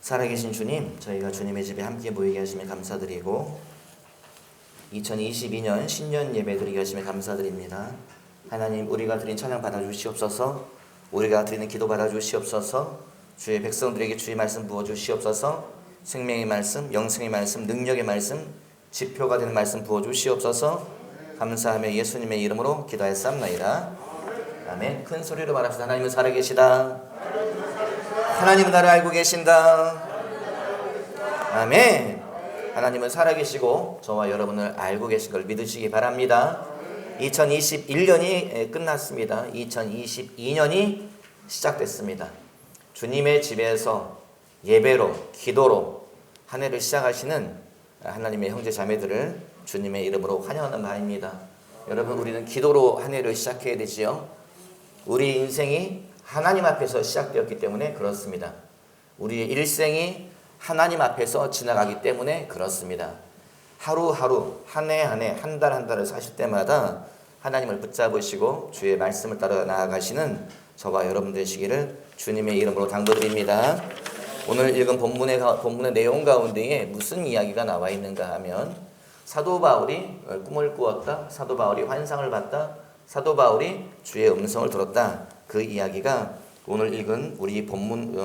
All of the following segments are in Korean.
살아계신 주님, 저희가 주님의 집에 함께 모이게 하시며 감사드리고 2022년 신년 예배 드리게 하시며 감사드립니다. 하나님, 우리가 드린 찬양 받아주시옵소서. 우리가 드리는 기도 받아주시옵소서. 주의 백성들에게 주의 말씀 부어주시옵소서. 생명의 말씀, 영생의 말씀, 능력의 말씀, 지표가 되는 말씀 부어주시옵소서. 감사하며 예수님의 이름으로 기도하였사옵나이다. 아멘. 큰 소리로 말합시다. 하나님은 살아계시다. 하나님은 나를 알고 계신다. 아멘. 하나님은 살아계시고 저와 여러분을 알고 계신 걸 믿으시기 바랍니다. 2021년이 끝났습니다. 2022년이 시작됐습니다. 주님의 집에서 예배로, 기도로 한 해를 시작하시는 하나님의 형제 자매들을 주님의 이름으로 환영하는 바입니다. 여러분, 우리는 기도로 한 해를 시작해야 되지요. 우리 인생이 하나님 앞에서 시작되었기 때문에 그렇습니다. 우리의 일생이 하나님 앞에서 지나가기 때문에 그렇습니다. 하루하루, 한 해 한 해, 한 달 한 달을 사실 때마다 하나님을 붙잡으시고 주의 말씀을 따라 나아가시는 저와 여러분 되시기를 주님의 이름으로 당부드립니다. 오늘 읽은 본문의 내용 가운데에 무슨 이야기가 나와 있는가 하면 사도 바울이 꿈을 꾸었다, 사도 바울이 환상을 봤다, 사도 바울이 주의 음성을 들었다. 그 이야기가 오늘 읽은 우리 본문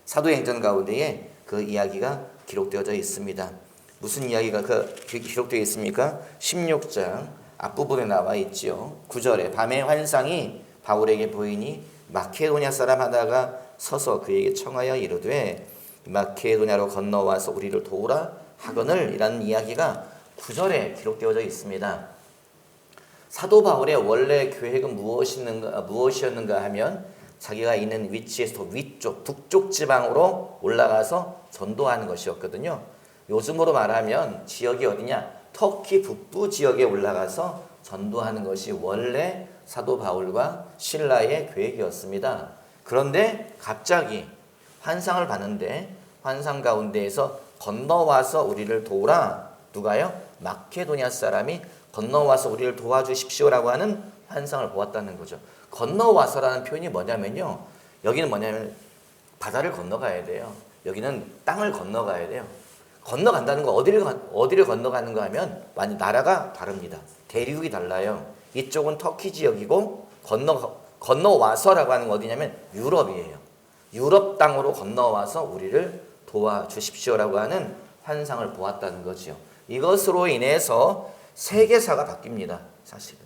사도행전 가운데에 그 이야기가 기록되어져 있습니다. 무슨 이야기가 기록되어 있습니까? 16장 앞부분에 나와 있지요. 9절에 밤에 환상이 바울에게 보이니 마케도냐 사람 하나가 서서 그에게 청하여 이르되 마케도냐로 건너와서 우리를 도우라 하거늘 이라는 이야기가 9절에 기록되어져 있습니다. 사도 바울의 원래 계획은 무엇이었는가 하면 자기가 있는 위치에서 위쪽, 북쪽 지방으로 올라가서 전도하는 것이었거든요. 요즘으로 말하면 지역이 어디냐? 터키 북부 지역에 올라가서 전도하는 것이 원래 사도 바울과 실라의 계획이었습니다. 그런데 갑자기 환상을 봤는데 환상 가운데에서 건너와서 우리를 도우라. 누가요? 마케도냐 사람이 건너와서 우리를 도와주십시오라고 하는 환상을 보았다는 거죠. 건너와서라는 표현이 뭐냐면요. 여기는 뭐냐면 바다를 건너가야 돼요. 여기는 땅을 건너가야 돼요. 건너간다는 거 어디를 건너가는 거 하면 완전 나라가 다릅니다. 대륙이 달라요. 이쪽은 터키 지역이고 건너와서라고 하는 거 어디냐면 유럽이에요. 유럽 땅으로 건너와서 우리를 도와주십시오라고 하는 환상을 보았다는 거죠. 이것으로 인해서 세계사가 바뀝니다. 사실은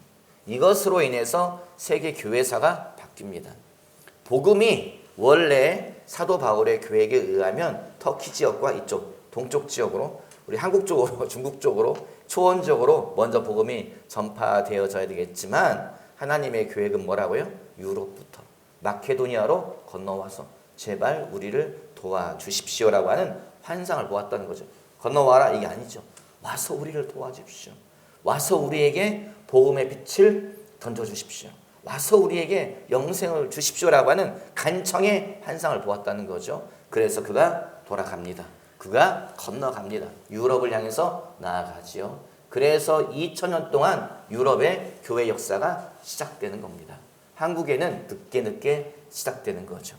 이것으로 인해서 세계 교회사가 바뀝니다. 복음이 원래 사도 바울의 계획에 의하면 터키 지역과 이쪽 동쪽 지역으로 우리 한국 쪽으로 중국 쪽으로 초원적으로 먼저 복음이 전파되어져야 되겠지만 하나님의 계획은 뭐라고요? 유럽부터 마케도니아로 건너와서 제발 우리를 도와주십시오라고 하는 환상을 보았다는 거죠. 건너와라 이게 아니죠. 와서 우리를 도와주십시오. 와서 우리에게 복음의 빛을 던져주십시오. 와서 우리에게 영생을 주십시오라고 하는 간청의 환상을 보았다는 거죠. 그래서 그가 돌아갑니다. 그가 건너갑니다. 유럽을 향해서 나아가지요. 그래서 2000년 동안 유럽의 교회 역사가 시작되는 겁니다. 한국에는 늦게 시작되는 거죠.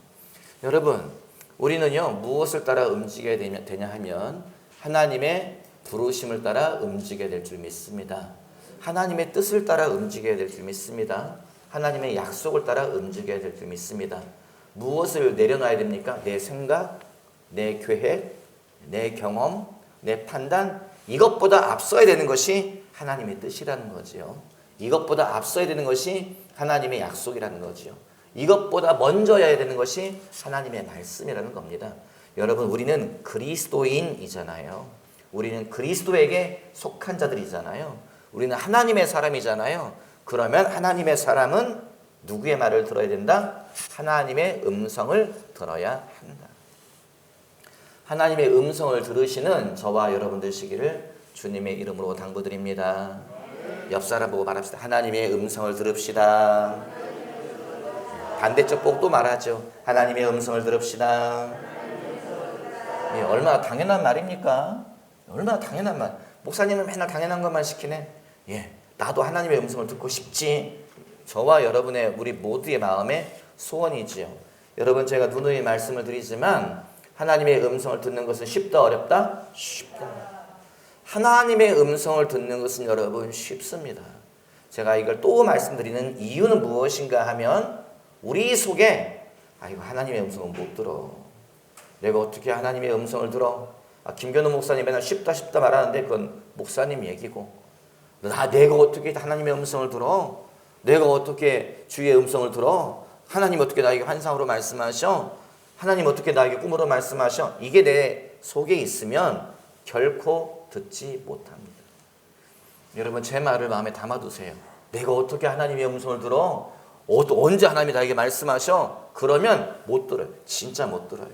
여러분, 우리는요 무엇을 따라 움직여야 되냐 하면 하나님의 부르심을 따라 움직여야 될 줄 믿습니다. 하나님의 뜻을 따라 움직여야 될 줄 믿습니다. 하나님의 약속을 따라 움직여야 될 줄 믿습니다. 무엇을 내려놔야 됩니까? 내 생각, 내 계획, 내 경험, 내 판단, 이것보다 앞서야 되는 것이 하나님의 뜻이라는 거지요. 이것보다 앞서야 되는 것이 하나님의 약속이라는 거지요. 이것보다 먼저 해야 되는 것이 하나님의 말씀이라는 겁니다. 여러분, 우리는 그리스도인이잖아요. 우리는 그리스도에게 속한 자들이잖아요. 우리는 하나님의 사람이잖아요. 그러면 하나님의 사람은 누구의 말을 들어야 된다? 하나님의 음성을 들어야 한다. 하나님의 음성을 들으시는 저와 여러분 되시기를 주님의 이름으로 당부드립니다. 옆 사람 보고 말합시다. 하나님의 음성을 들읍시다. 반대쪽 보고 또 말하죠. 하나님의 음성을 들읍시다. 예, 얼마나 당연한 말입니까? 얼마나 당연한 말. 목사님은 맨날 당연한 것만 시키네. 예, 나도 하나님의 음성을 듣고 싶지. 저와 여러분의 우리 모두의 마음의 소원이지요. 여러분, 제가 누누이 말씀을 드리지만 하나님의 음성을 듣는 것은 쉽다, 어렵다? 쉽다. 하나님의 음성을 듣는 것은 여러분 쉽습니다. 제가 이걸 또 말씀드리는 이유는 무엇인가 하면 우리 속에 이거 하나님의 음성은 못 들어. 내가 어떻게 하나님의 음성을 들어? 김견호 목사님 맨날 쉽다 쉽다 말하는데 그건 목사님 얘기고, 내가 어떻게 하나님의 음성을 들어? 내가 어떻게 주의 음성을 들어? 하나님 어떻게 나에게 환상으로 말씀하셔? 하나님 어떻게 나에게 꿈으로 말씀하셔? 이게 내 속에 있으면 결코 듣지 못합니다. 여러분 제 말을 마음에 담아두세요. 내가 어떻게 하나님의 음성을 들어? 언제 하나님이 나에게 말씀하셔? 그러면 못 들어요. 진짜 못 들어요.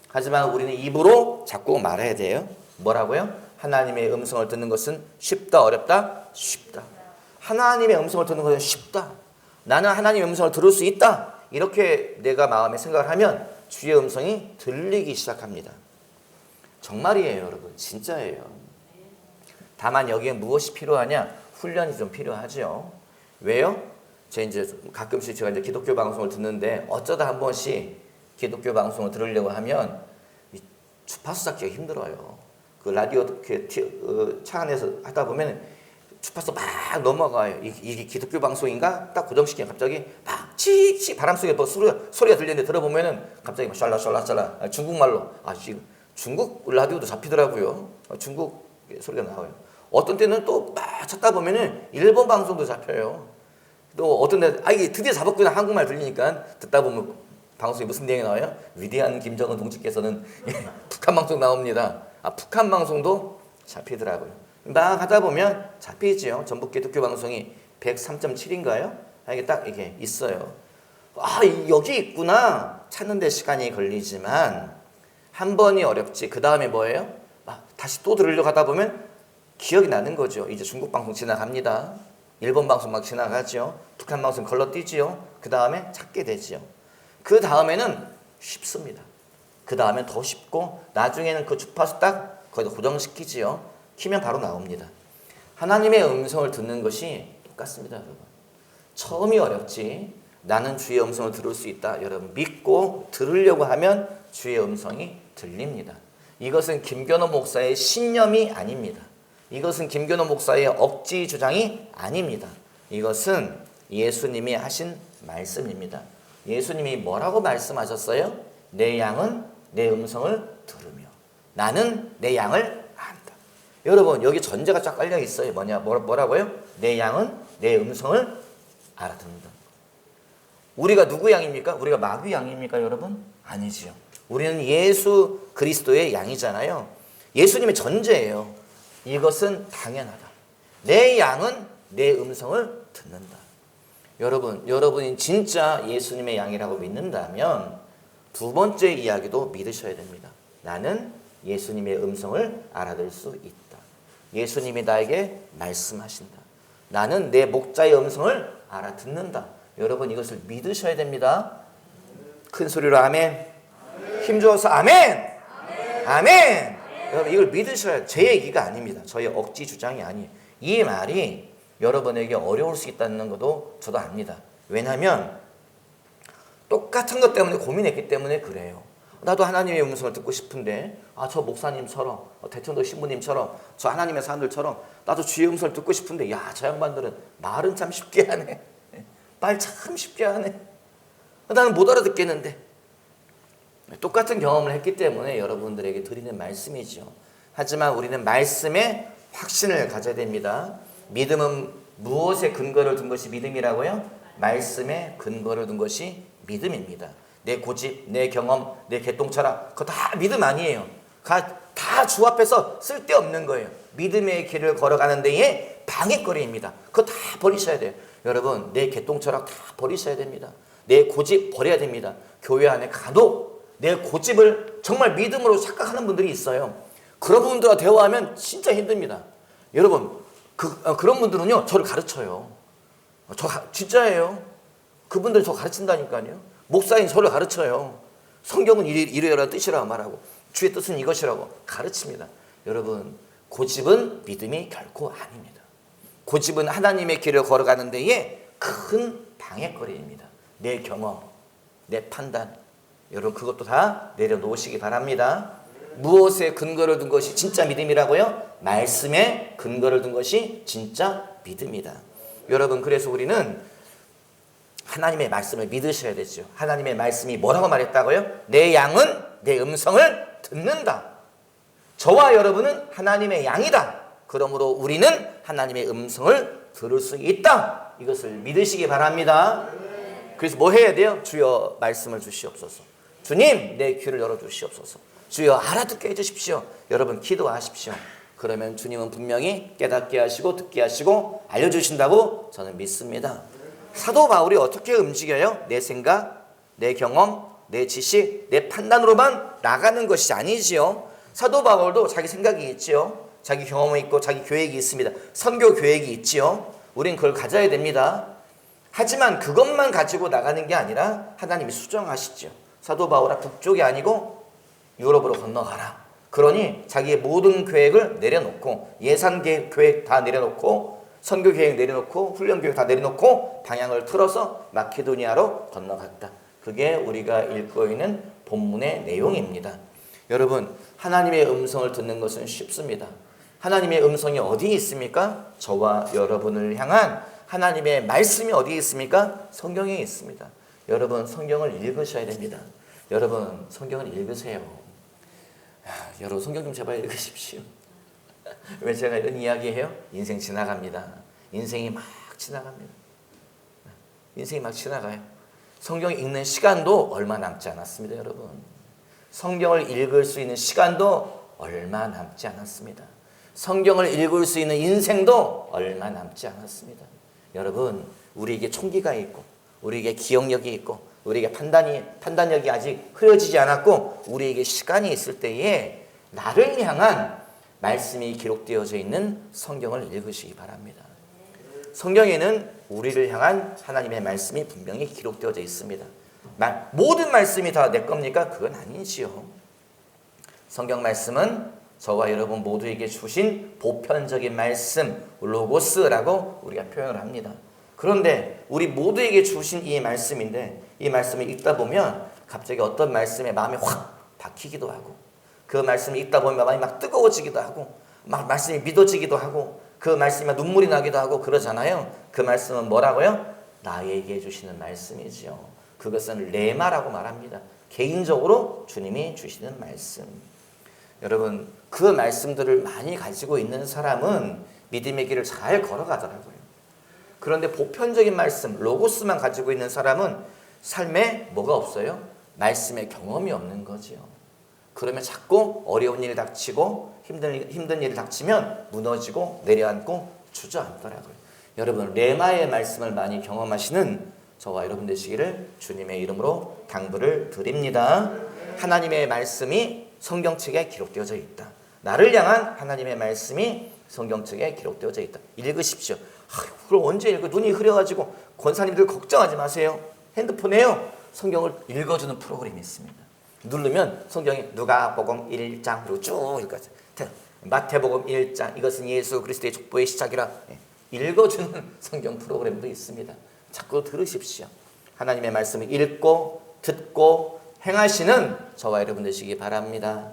하지만 우리는 입으로 자꾸 말해야 돼요. 뭐라고요? 하나님의 음성을 듣는 것은 쉽다, 어렵다? 쉽다. 하나님의 음성을 듣는 것은 쉽다. 나는 하나님의 음성을 들을 수 있다. 이렇게 내가 마음에 생각을 하면 주의 음성이 들리기 시작합니다. 정말이에요, 여러분. 진짜예요. 다만 여기에 무엇이 필요하냐? 훈련이 좀 필요하죠. 왜요? 가끔씩 제가 기독교 방송을 듣는데 어쩌다 한 번씩 기독교 방송을 들으려고 하면 주파수 잡기가 힘들어요. 그 라디오 차 안에서 하다 보면 주파수 막 넘어가요. 이게 기독교 방송인가? 딱 고정시키면 갑자기 막 칙칙 바람 속에 뭐 소리가 들리는데 들어보면은 갑자기 막 샬라샬라샬라 중국말로 지금 중국 라디오도 잡히더라고요. 중국 소리가 나와요. 어떤 때는 또 막 찾다 보면은 일본 방송도 잡혀요. 또 어떤 데 이게 드디어 잡았구나 한국말 들리니까 듣다 보면 방송이 무슨 내용이 나와요? 위대한 김정은 동지께서는 북한 방송 나옵니다. 북한 방송도 잡히더라고요. 막 하다 보면 잡히지요. 전북 기독교 방송이 103.7인가요? 이게 있어요. 여기 있구나. 찾는 데 시간이 걸리지만 한 번이 어렵지. 그 다음에 뭐예요? 다시 또 들으려고 하다 보면 기억이 나는 거죠. 이제 중국 방송 지나갑니다. 일본 방송 막 지나가죠. 북한 방송 걸러뛰지요. 그 다음에 찾게 되지요. 그 다음에는 쉽습니다. 그 다음엔 더 쉽고 나중에는 그 주파수 딱 거기다 고정시키지요. 키면 바로 나옵니다. 하나님의 음성을 듣는 것이 똑같습니다, 여러분. 처음이 어렵지. 나는 주의 음성을 들을 수 있다. 여러분 믿고 들으려고 하면 주의 음성이 들립니다. 이것은 김견호 목사의 신념이 아닙니다. 이것은 김견호 목사의 억지 주장이 아닙니다. 이것은 예수님이 하신 말씀입니다. 예수님이 뭐라고 말씀하셨어요? 내 양은 내 음성을 들으며 나는 내 양을 안다. 여러분 여기 전제가 쫙 깔려 있어요. 뭐라고요? 내 양은 내 음성을 알아듣는다. 우리가 누구 양입니까? 우리가 마귀 양입니까, 여러분? 아니지요. 우리는 예수 그리스도의 양이잖아요. 예수님의 전제예요. 이것은 당연하다. 내 양은 내 음성을 듣는다. 여러분이 진짜 예수님의 양이라고 믿는다면 두 번째 이야기도 믿으셔야 됩니다. 나는 예수님의 음성을 알아들 수 있다. 예수님이 나에게 말씀하신다. 나는 내 목자의 음성을 알아듣는다. 여러분 이것을 믿으셔야 됩니다. 큰 소리로 아멘. 힘주어서 아멘. 아멘. 여러분 이걸 믿으셔야, 제 얘기가 아닙니다. 저의 억지 주장이 아니에요. 이 말이 여러분에게 어려울 수 있다는 것도 저도 압니다. 왜냐하면 똑같은 것 때문에 고민했기 때문에 그래요. 나도 하나님의 음성을 듣고 싶은데 저 목사님처럼 대천도 신부님처럼 저 하나님의 사람들처럼 나도 주의 음성을 듣고 싶은데 저 양반들은 말은 참 쉽게 하네. 말 참 쉽게 하네. 나는 못 알아듣겠는데. 똑같은 경험을 했기 때문에 여러분들에게 드리는 말씀이죠. 하지만 우리는 말씀에 확신을 가져야 됩니다. 믿음은 무엇에 근거를 둔 것이 믿음이라고요? 말씀에 근거를 둔 것이 믿음입니다. 내 고집, 내 경험, 내 개똥철학 그거 다 믿음 아니에요. 다 주 앞에서 쓸데없는 거예요. 믿음의 길을 걸어가는 데에 방해거리입니다. 그거 다 버리셔야 돼요. 여러분 내 개똥철학 다 버리셔야 됩니다. 내 고집 버려야 됩니다. 교회 안에 가도 내 고집을 정말 믿음으로 착각하는 분들이 있어요. 그런 분들과 대화하면 진짜 힘듭니다. 여러분 그런 분들은요 저를 가르쳐요. 진짜예요. 그분들 저 가르친다니까요. 목사인 저를 가르쳐요. 성경은 이래라 뜻이라고 말하고 주의 뜻은 이것이라고 가르칩니다. 여러분 고집은 믿음이 결코 아닙니다. 고집은 하나님의 길을 걸어가는 데에 큰 방해거리입니다. 내 경험, 내 판단, 여러분 그것도 다 내려놓으시기 바랍니다. 무엇에 근거를 둔 것이 진짜 믿음이라고요? 말씀에 근거를 둔 것이 진짜 믿음이다. 여러분 그래서 우리는 하나님의 말씀을 믿으셔야 되죠. 하나님의 말씀이 뭐라고 말했다고요? 내 양은 내 음성을 듣는다. 저와 여러분은 하나님의 양이다. 그러므로 우리는 하나님의 음성을 들을 수 있다. 이것을 믿으시기 바랍니다. 그래서 뭐 해야 돼요? 주여 말씀을 주시옵소서. 주님 내 귀를 열어주시옵소서. 주여 알아듣게 해주십시오. 여러분 기도하십시오. 그러면 주님은 분명히 깨닫게 하시고 듣게 하시고 알려주신다고 저는 믿습니다. 사도 바울이 어떻게 움직여요? 내 생각, 내 경험, 내 지식, 내 판단으로만 나가는 것이 아니지요. 사도 바울도 자기 생각이 있지요. 자기 경험이 있고 자기 계획이 있습니다. 선교 계획이 있지요. 우린 그걸 가져야 됩니다. 하지만 그것만 가지고 나가는 게 아니라 하나님이 수정하시죠. 사도 바울아 북쪽이 아니고 유럽으로 건너가라. 그러니 자기의 모든 계획을 내려놓고 예산 계획 다 내려놓고 선교 계획 내려놓고 훈련 계획 다 내려놓고 방향을 틀어서 마케도니아로 건너갔다. 그게 우리가 읽고 있는 본문의 내용입니다. 여러분 하나님의 음성을 듣는 것은 쉽습니다. 하나님의 음성이 어디에 있습니까? 저와 여러분을 향한 하나님의 말씀이 어디에 있습니까? 성경에 있습니다. 여러분 성경을 읽으셔야 됩니다. 여러분 성경을 읽으세요. 여러분 성경 좀 제발 읽으십시오. 왜 제가 이런 이야기해요? 인생 지나갑니다. 인생이 막 지나갑니다. 인생이 막 지나가요. 성경 읽는 시간도 얼마 남지 않았습니다. 여러분 성경을 읽을 수 있는 시간도 얼마 남지 않았습니다. 성경을 읽을 수 있는 인생도 얼마 남지 않았습니다. 여러분 우리에게 총기가 있고 우리에게 기억력이 있고 우리에게 판단력이 아직 흐려지지 않았고 우리에게 시간이 있을 때에 나를 향한 말씀이 기록되어져 있는 성경을 읽으시기 바랍니다. 성경에는 우리를 향한 하나님의 말씀이 분명히 기록되어져 있습니다. 모든 말씀이 다 내 겁니까? 그건 아니지요. 성경 말씀은 저와 여러분 모두에게 주신 보편적인 말씀, 로고스라고 우리가 표현을 합니다. 그런데 우리 모두에게 주신 이 말씀인데 이 말씀을 읽다 보면 갑자기 어떤 말씀에 마음이 확 박히기도 하고 그 말씀을 읽다 보면 마음이 막 뜨거워지기도 하고 막 말씀이 믿어지기도 하고 그 말씀에 눈물이 나기도 하고 그러잖아요. 그 말씀은 뭐라고요? 나에게 주시는 말씀이지요. 그것은 레마라고 말합니다. 개인적으로 주님이 주시는 말씀. 여러분 그 말씀들을 많이 가지고 있는 사람은 믿음의 길을 잘 걸어가더라고요. 그런데 보편적인 말씀, 로고스만 가지고 있는 사람은 삶에 뭐가 없어요? 말씀의 경험이 없는 거지요. 그러면 자꾸 어려운 일이 닥치고 힘든 일이 닥치면 무너지고 내려앉고 주저앉더라고요. 여러분 레마의 말씀을 많이 경험하시는 저와 여러분 되시기를 주님의 이름으로 당부를 드립니다. 하나님의 말씀이 성경책에 기록되어져 있다. 나를 향한 하나님의 말씀이 성경책에 기록되어져 있다. 읽으십시오. 그럼 언제 읽어? 눈이 흐려가지고 권사님들 걱정하지 마세요. 핸드폰에요. 성경을 읽어주는 프로그램이 있습니다. 누르면 성경에 누가복음 1장 그리고 쭉 읽어요. 마태복음 1장 이것은 예수 그리스도의 족보의 시작이라 읽어주는 성경 프로그램도 있습니다. 자꾸 들으십시오. 하나님의 말씀을 읽고 듣고 행하시는 저와 여러분 되시기 바랍니다.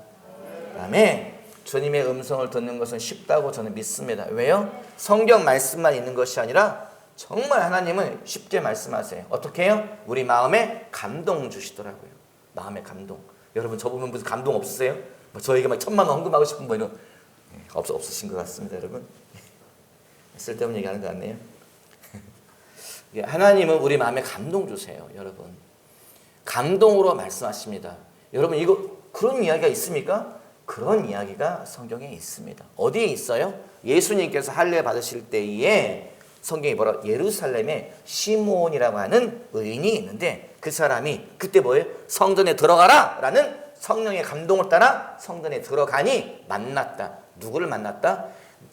아멘. 주님의 음성을 듣는 것은 쉽다고 저는 믿습니다. 왜요? 성경 말씀만 있는 것이 아니라 정말 하나님은 쉽게 말씀하세요. 어떻게 해요? 우리 마음에 감동 주시더라고요. 마음의 감동. 여러분 저 보면 무슨 감동 없으세요? 저에게 막 1,000만 원 헌금하고 싶은 뭐 이런 없으신 것 같습니다. 여러분 쓸데없는 얘기하는 것 같네요. 하나님은 우리 마음에 감동 주세요. 여러분 감동으로 말씀하십니다. 여러분 이거 그런 이야기가 있습니까? 그런 이야기가 성경에 있습니다. 어디에 있어요? 예수님께서 할례 받으실 때에 성경이 뭐라 예루살렘에 시므온이라고 하는 의인이 있는데 그 사람이 그때 뭐예요? 성전에 들어가라 라는 성령의 감동을 따라 성전에 들어가니 만났다. 누구를 만났다?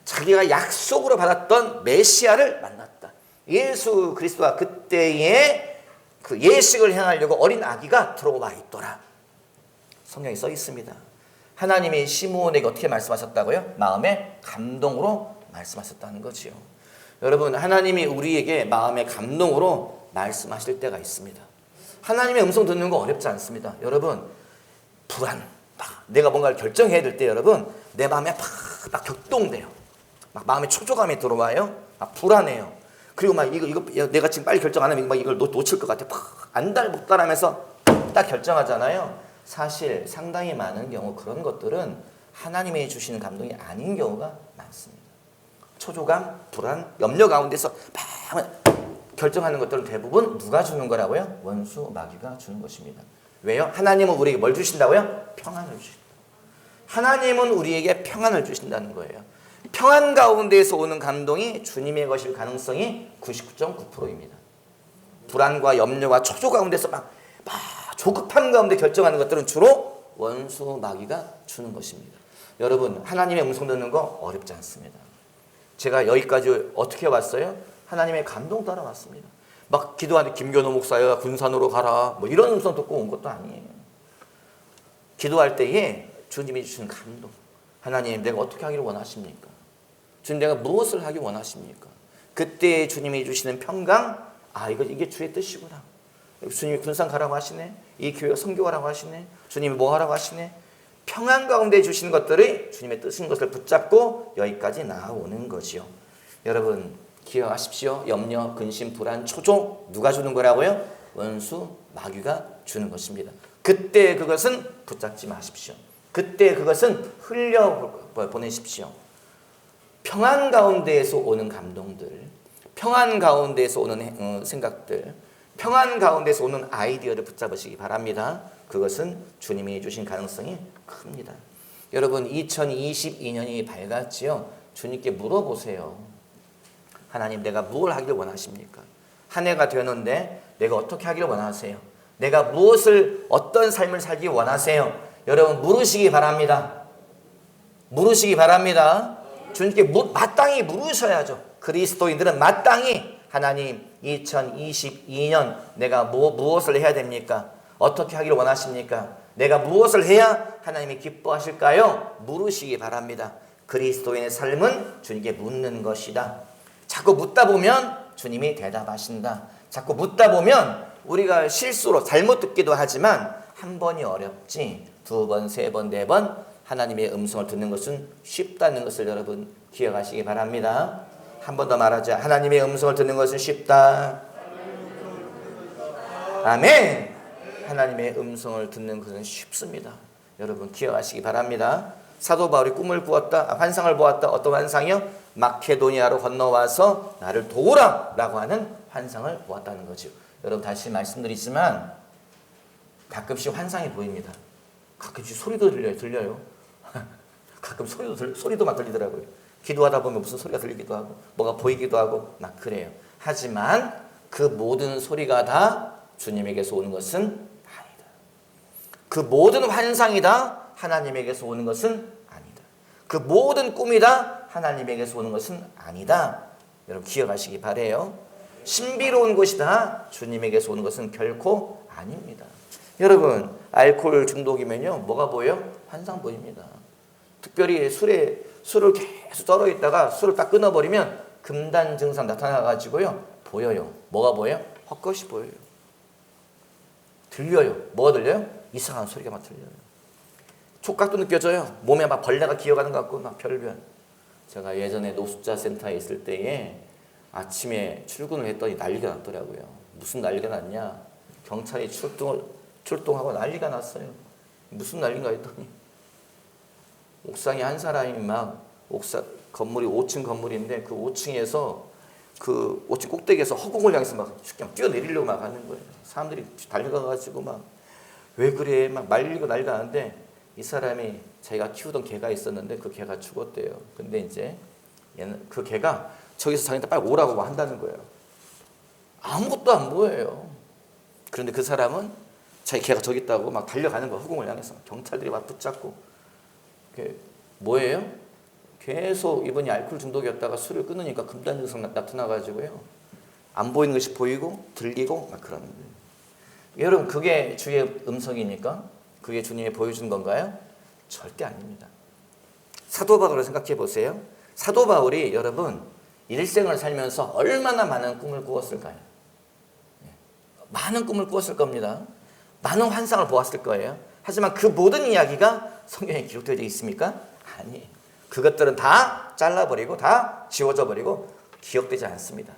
자기가 약속으로 받았던 메시아를 만났다. 예수 그리스도와 그때에 그 예식을 행하려고 어린 아기가 들어와 있더라. 성경에 써 있습니다. 하나님이 시므온에게 어떻게 말씀하셨다고요? 마음의 감동으로 말씀하셨다는 거지요. 여러분 하나님이 우리에게 마음의 감동으로 말씀하실 때가 있습니다. 하나님의 음성 듣는 거 어렵지 않습니다. 여러분, 불안, 내가 뭔가를 결정해야 될 때 여러분, 내 마음에 막 격동돼요. 막 마음에 초조감이 들어와요. 막 불안해요. 그리고 막 이거 내가 지금 빨리 결정 안 하면 막 이걸 놓칠 것 같아. 안달복달 하면서 딱 결정하잖아요. 사실 상당히 많은 경우 그런 것들은 하나님이 주시는 감동이 아닌 경우가 많습니다. 초조감, 불안, 염려 가운데서 막 결정하는 것들은 대부분 누가 주는 거라고요? 원수, 마귀가 주는 것입니다. 왜요? 하나님은 우리에게 뭘 주신다고요? 평안을 주신다. 하나님은 우리에게 평안을 주신다는 거예요. 평안 가운데에서 오는 감동이 주님의 것일 가능성이 99.9%입니다. 불안과 염려와 초조 가운데서 막 조급함 가운데 결정하는 것들은 주로 원수, 마귀가 주는 것입니다. 여러분, 하나님의 음성 듣는 거 어렵지 않습니다. 제가 여기까지 어떻게 왔어요? 하나님의 감동 따라 왔습니다. 막 기도하는데 김교노 목사야 군산으로 가라 뭐 이런 음성 듣고 온 것도 아니에요. 기도할 때에 주님이 주시는 감동. 하나님, 내가 어떻게 하기를 원하십니까? 주님, 내가 무엇을 하기 원하십니까? 그때 주님이 주시는 평강, 이게 주의 뜻이구나. 주님이 군산 가라고 하시네. 이 교회 선교하라고 하시네. 주님이 뭐 하라고 하시네. 평안 가운데 주시는 것들이 주님의 뜻인 것을 붙잡고 여기까지 나아오는 거지요. 여러분, 기억하십시오. 염려, 근심, 불안, 초조 누가 주는 거라고요? 원수, 마귀가 주는 것입니다. 그때 그것은 붙잡지 마십시오. 그때 그것은 흘려보내십시오. 평안 가운데에서 오는 감동들, 평안 가운데에서 오는 생각들, 평안 가운데서 오는 아이디어를 붙잡으시기 바랍니다. 그것은 주님이 주신 가능성이 큽니다. 여러분, 2022년이 밝았지요. 주님께 물어보세요. 하나님, 내가 무엇을 하기를 원하십니까? 한 해가 되었는데 내가 어떻게 하기를 원하세요? 내가 어떤 삶을 살기 원하세요? 여러분, 물으시기 바랍니다. 물으시기 바랍니다. 주님께 마땅히 물으셔야죠. 그리스도인들은 마땅히 하나님, 2022년 내가 무엇을 해야 됩니까? 어떻게 하기를 원하십니까? 내가 무엇을 해야 하나님이 기뻐하실까요? 물으시기 바랍니다. 그리스도인의 삶은 주님께 묻는 것이다. 자꾸 묻다 보면 주님이 대답하신다. 자꾸 묻다 보면 우리가 실수로 잘못 듣기도 하지만 한 번이 어렵지 두 번, 세 번, 네 번 하나님의 음성을 듣는 것은 쉽다는 것을 여러분 기억하시기 바랍니다. 한 번 더 말하자. 하나님의 음성을 듣는 것은 쉽다. 아멘. 하나님의 음성을 듣는 것은 쉽습니다. 여러분 기억하시기 바랍니다. 사도 바울이 꿈을 꾸었다, 환상을 보았다. 어떤 환상이요? 마케도니아로 건너와서 나를 도우라 라고 하는 환상을 보았다는 거죠. 여러분 다시 말씀드리지만 가끔씩 환상이 보입니다. 가끔씩 소리도 들려요. 가끔 소리도 막 들리더라고요. 기도하다 보면 무슨 소리가 들리기도 하고 뭐가 보이기도 하고 막 그래요. 하지만 그 모든 소리가 다 주님에게서 오는 것은 아니다. 그 모든 환상이 다 하나님에게서 오는 것은 아니다. 그 모든 꿈이 다 하나님에게서 오는 것은 아니다. 여러분 기억하시기 바라요. 신비로운 것이 다 주님에게서 오는 것은 결코 아닙니다. 여러분 알코올 중독이면요 뭐가 보여요? 환상 보입니다. 특별히 술을 계속 떨어 있다가 술을 딱 끊어버리면 금단 증상 나타나가지고요 보여요. 뭐가 보여요? 헛것이 보여요. 들려요. 뭐가 들려요? 이상한 소리가 막 들려요. 촉각도 느껴져요. 몸에 막 벌레가 기어가는 것 같고 막 별별. 제가 예전에 노숙자 센터에 있을 때에 아침에 출근을 했더니 난리가 났더라고요. 무슨 난리가 났냐? 경찰이 출동하고 난리가 났어요. 무슨 난리인가 했더니 옥상에 한 사람이 막 건물이 5층 건물인데 그 5층에서 그 5층 꼭대기에서 허공을 향해서 막 뛰어내리려고 막 하는 거예요. 사람들이 달려가가지고 막 왜 그래 막 말리고 난리가 나는데 이 사람이 자기가 키우던 개가 있었는데 그 개가 죽었대요. 근데 이제 그 개가 저기서 자기한테 빨리 오라고 한다는 거예요. 아무것도 안 보여요. 그런데 그 사람은 자기 개가 저기 있다고 막 달려가는 거예요. 허공을 향해서 경찰들이 막 붙잡고. 뭐예요? 계속 이분이 알코올 중독이었다가 술을 끊으니까 금단 증상 나타나가지고요. 안 보이는 것이 보이고 들리고 막 그러는 거예요. 여러분 그게 주의 음성이니까 그게 주님이 보여준 건가요? 절대 아닙니다. 사도 바울을 생각해 보세요. 사도 바울이 여러분 일생을 살면서 얼마나 많은 꿈을 꾸었을까요? 많은 꿈을 꾸었을 겁니다. 많은 환상을 보았을 거예요. 하지만 그 모든 이야기가 성경에 기록되어 있습니까? 아니에요. 그것들은 다 잘라버리고 다 지워져 버리고 기억되지 않습니다.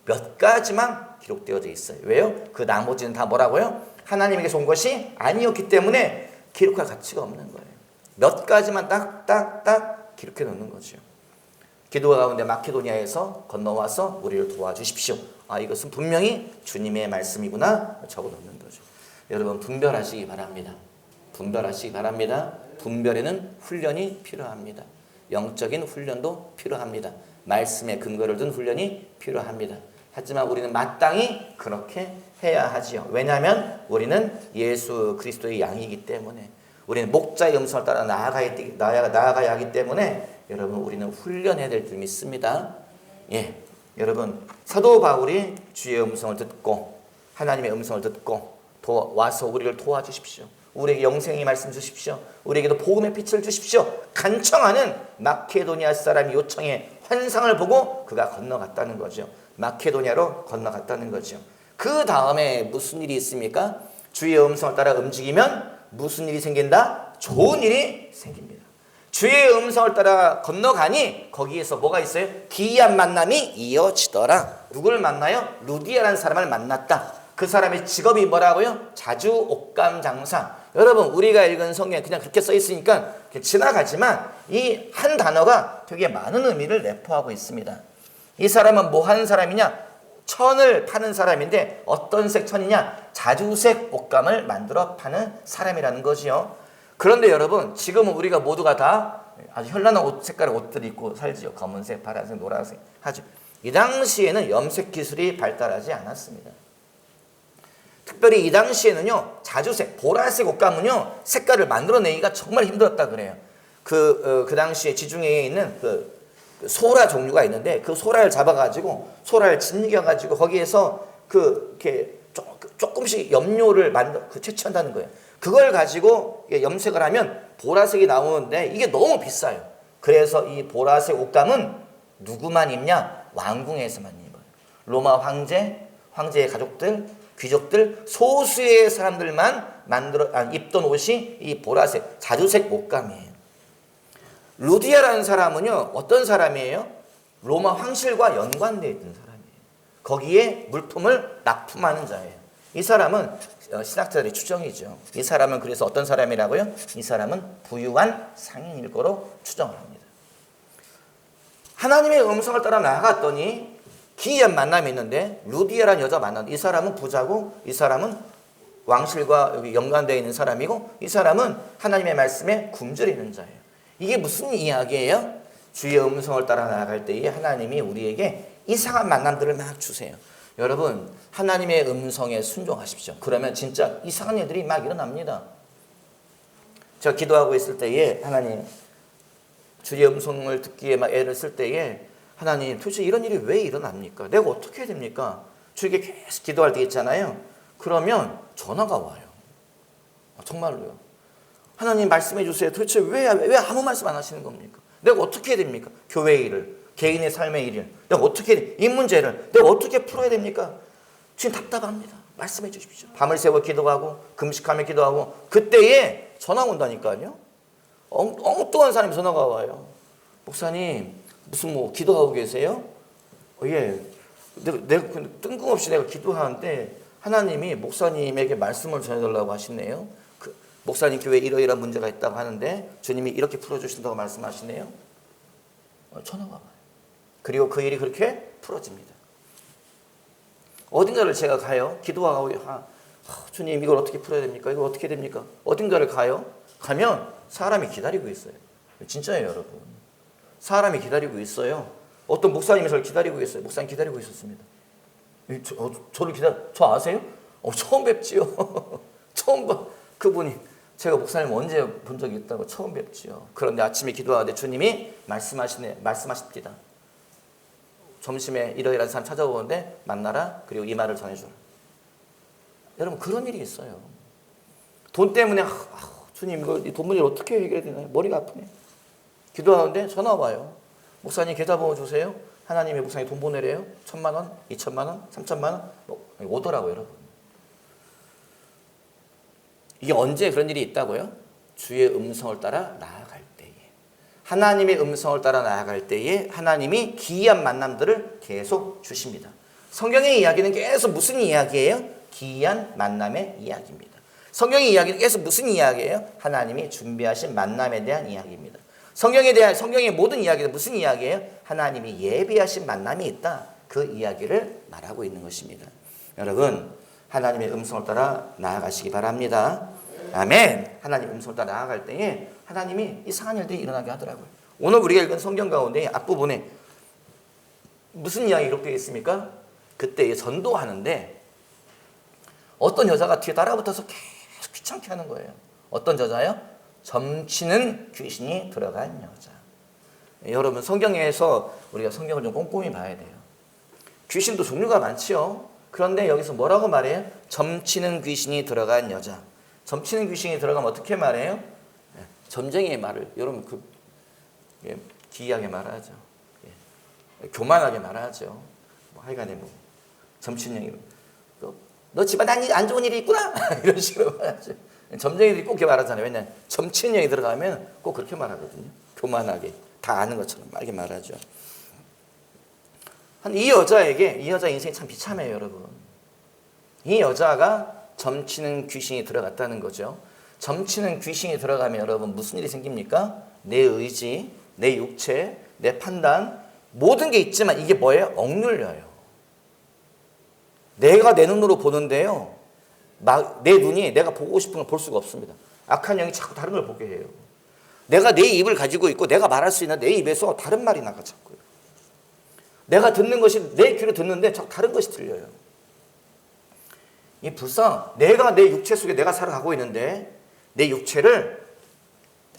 몇 가지만 기록되어져 있어요. 왜요? 그 나머지는 다 뭐라고요? 하나님에게서 온 것이 아니었기 때문에 기록할 가치가 없는 거예요. 몇 가지만 딱딱딱 기록해 놓는 거죠. 기도 가운데 마케도니아에서 건너와서 우리를 도와주십시오. 이것은 분명히 주님의 말씀이구나 적어 놓는 거죠. 여러분 분별하시기 바랍니다. 분별하시기 바랍니다. 분별에는 훈련이 필요합니다. 영적인 훈련도 필요합니다. 말씀에 근거를 둔 훈련이 필요합니다. 하지만 우리는 마땅히 그렇게 해야 하지요. 왜냐하면 우리는 예수 그리스도의 양이기 때문에, 우리는 목자의 음성을 따라 나아가야 하기 때문에 여러분 우리는 훈련해야 될 줄 믿습니다. 여러분 사도 바울이 주의 음성을 듣고 하나님의 음성을 듣고 와서 우리를 도와주십시오. 우리에게 영생의 말씀 주십시오. 우리에게도 복음의 빛을 주십시오. 간청하는 마케도니아 사람의 요청에 환상을 보고 그가 건너갔다는 거죠. 마케도니아로 건너갔다는 거죠. 그 다음에 무슨 일이 있습니까? 주의 음성을 따라 움직이면 무슨 일이 생긴다? 좋은 일이 생깁니다. 주의 음성을 따라 건너가니 거기에서 뭐가 있어요? 기이한 만남이 이어지더라. 누구를 만나요? 루디아라는 사람을 만났다. 그 사람의 직업이 뭐라고요? 자주 옷감 장사. 여러분 우리가 읽은 성경에 그냥 그렇게 써 있으니까 지나가지만 이 한 단어가 되게 많은 의미를 내포하고 있습니다. 이 사람은 뭐 하는 사람이냐? 천을 파는 사람인데 어떤 색 천이냐? 자주색 옷감을 만들어 파는 사람이라는 거지요. 그런데 여러분 지금은 우리가 모두가 다 아주 현란한 색깔의 옷들 입고 살지요. 검은색, 파란색, 노란색 하죠. 이 당시에는 염색 기술이 발달하지 않았습니다. 특별히 이 당시에는요, 자주색, 보라색 옷감은요, 색깔을 만들어내기가 정말 힘들었다 그래요. 그 당시에 지중해에 있는 그 소라 종류가 있는데, 그 소라를 잡아가지고, 소라를 짓이겨가지고, 거기에서 이렇게 조금씩 염료를 채취한다는 거예요. 그걸 가지고 염색을 하면 보라색이 나오는데, 이게 너무 비싸요. 그래서 이 보라색 옷감은 누구만 입냐? 왕궁에서만 입어요. 로마 황제의 가족들, 귀족들, 소수의 사람들만 입던 옷이 이 보라색, 자주색 옷감이에요. 루디아라는 사람은요, 어떤 사람이에요? 로마 황실과 연관되어 있던 사람이에요. 거기에 물품을 납품하는 자예요. 이 사람은 신학자들의 추정이죠. 이 사람은 그래서 어떤 사람이라고요? 이 사람은 부유한 상인일 거로 추정을 합니다. 하나님의 음성을 따라 나아갔더니 기이한 만남이 있는데 루디아라는 여자 만났는데 이 사람은 부자고 이 사람은 왕실과 연관되어 있는 사람이고 이 사람은 하나님의 말씀에 굶주리는 자예요. 이게 무슨 이야기예요? 주의 음성을 따라 나아갈 때에 하나님이 우리에게 이상한 만남들을 막 주세요. 여러분 하나님의 음성에 순종하십시오. 그러면 진짜 이상한 일들이 막 일어납니다. 제가 기도하고 있을 때에 하나님 주의 음성을 듣기에 막 애를 쓸 때에 하나님 도대체 이런 일이 왜 일어납니까? 내가 어떻게 해야 됩니까? 주에게 계속 기도할 때 있잖아요. 그러면 전화가 와요. 정말로요. 하나님 말씀해 주세요. 도대체 왜 아무 말씀 안 하시는 겁니까? 내가 어떻게 해야 됩니까? 교회의 일을, 개인의 삶의 일을 내가 어떻게 해야 됩니까? 이 문제를 내가 어떻게 풀어야 됩니까? 지금 답답합니다. 말씀해 주십시오. 밤을 새워 기도하고 금식하며 기도하고 그때에 전화 온다니까요. 엉뚱한 사람이 전화가 와요. 목사님 무슨 기도하고 계세요? 예. 내가 뜬금없이 내가 기도하는데 하나님이 목사님에게 말씀을 전해달라고 하시네요. 목사님 교회에 이러이러한 문제가 있다고 하는데 주님이 이렇게 풀어주신다고 말씀하시네요. 전화가 와요. 그리고 그 일이 그렇게 풀어집니다. 어딘가를 제가 가요. 기도하고 주님 이걸 어떻게 풀어야 됩니까? 이걸 어떻게 됩니까? 어딘가를 가요. 가면 사람이 기다리고 있어요. 진짜예요 여러분. 사람이 기다리고 있어요. 어떤 목사님이 저를 기다리고 있어요. 목사님 기다리고 있었습니다. 저를 저 아세요? 처음 뵙지요. 처음 봐. 그분이 제가 목사님 언제 본 적이 있다고 처음 뵙지요. 그런데 아침에 기도하는데 주님이 말씀하십니다. 점심에 이러이러한 사람 찾아오는데 만나라. 그리고 이 말을 전해줘라. 여러분 그런 일이 있어요. 돈 때문에 주님 이 돈 문제를 어떻게 해결해야 되나요? 머리가 아프네. 기도하는데 전화 와요. 목사님 계좌번호 주세요. 하나님이 목사님 돈 보내래요. 1,000만 원, 2,000만 원, 3,000만 원 오더라고요 여러분. 이게 언제 그런 일이 있다고요? 주의 음성을 따라 나아갈 때에. 하나님의 음성을 따라 나아갈 때에 하나님이 기이한 만남들을 계속 주십니다. 성경의 이야기는 계속 무슨 이야기예요? 기이한 만남의 이야기입니다. 성경의 이야기는 계속 무슨 이야기예요? 하나님이 준비하신 만남에 대한 이야기입니다. 성경의 모든 이야기는 무슨 이야기예요? 하나님이 예비하신 만남이 있다. 그 이야기를 말하고 있는 것입니다. 여러분, 하나님의 음성을 따라 나아가시기 바랍니다. 아멘. 하나님의 음성을 따라 나아갈 때에 하나님이 이상한 일들이 일어나게 하더라고요. 오늘 우리가 읽은 성경 가운데 앞부분에 무슨 이야기 기록되어 있습니까? 그때 전도하는데 어떤 여자가 뒤에 따라붙어서 계속 귀찮게 하는 거예요. 어떤 여자요? 점치는 귀신이 들어간 여자. 여러분, 성경에서 우리가 성경을 좀 꼼꼼히 봐야 돼요. 귀신도 종류가 많지요. 그런데 여기서 뭐라고 말해요? 점치는 귀신이 들어간 여자. 점치는 귀신이 들어가면 어떻게 말해요? 점쟁이의 말을 여러분 기이하게 말하죠. 교만하게 말하죠. 뭐 하여간에 뭐 점치는 형이 너 집안에 안 좋은 일이 있구나 이런 식으로 말하죠. 점쟁이들이 꼭 그렇게 말하잖아요. 왜냐하면 점치는 형이 들어가면 꼭 그렇게 말하거든요. 교만하게 다 아는 것처럼 이렇게 말하죠. 이 여자 인생이 참 비참해요, 여러분. 이 여자가 점치는 귀신이 들어갔다는 거죠. 점치는 귀신이 들어가면 여러분 무슨 일이 생깁니까? 내 의지, 내 육체, 내 판단 모든 게 있지만 이게 뭐예요? 억눌려요. 내가 내 눈으로 보는데요. 내 눈이 내가 보고 싶은 걸 볼 수가 없습니다. 악한 영이 자꾸 다른 걸 보게 해요. 내가 내 입을 가지고 있고 내가 말할 수 있는 내 입에서 다른 말이 나가 자꾸요. 내가 듣는 것이 내 귀로 듣는데 자꾸 다른 것이 들려요. 이 내가 내 육체 속에 내가 살아가고 있는데 내 육체를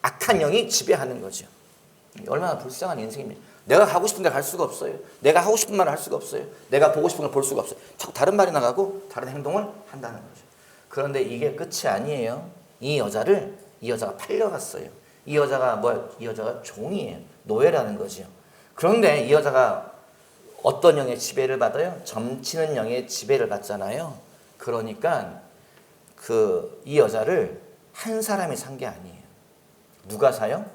악한 영이 지배하는 거죠. 얼마나 불쌍한 인생입니까? 내가 가고 싶은 데 갈 수가 없어요. 내가 하고 싶은 말을 할 수가 없어요. 내가 보고 싶은 걸 볼 수가 없어요. 자꾸 다른 말이 나가고 다른 행동을 한다는 거죠. 그런데 이게 끝이 아니에요. 이 여자가 팔려갔어요. 이 여자가 종이에요. 노예라는 거죠. 그런데 이 여자가 어떤 영의 지배를 받아요? 점치는 영의 지배를 받잖아요. 그러니까 이 여자를 한 사람이 산 게 아니에요. 누가 사요?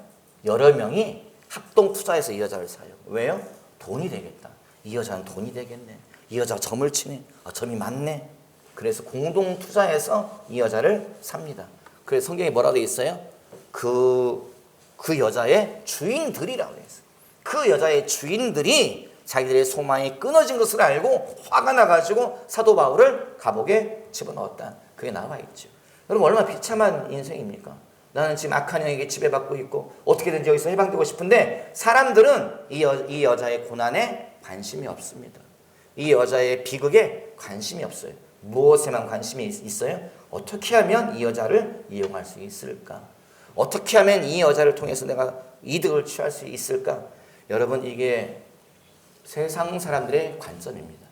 여러 명이 합동 투자해서 이 여자를 사요. 왜요? 돈이 되겠다. 이 여자는 돈이 되겠네. 이 여자가 점을 치네. 점이 많네. 그래서 공동 투자해서 이 여자를 삽니다. 그래서 성경에 뭐라고 되어 있어요? 그 여자의 주인들이라고 되어 있어요. 그 여자의 주인들이 자기들의 소망이 끊어진 것을 알고 화가 나가지고 사도 바울을 감옥에 집어넣었다. 그게 나와 있죠. 여러분 얼마나 비참한 인생입니까? 나는 지금 악한 영에게 지배받고 있고 어떻게든지 여기서 해방되고 싶은데 사람들은 이 여자의 고난에 관심이 없습니다. 이 여자의 비극에 관심이 없어요. 무엇에만 관심이 있어요? 어떻게 하면 이 여자를 이용할 수 있을까? 어떻게 하면 이 여자를 통해서 내가 이득을 취할 수 있을까? 여러분 이게 세상 사람들의 관점입니다.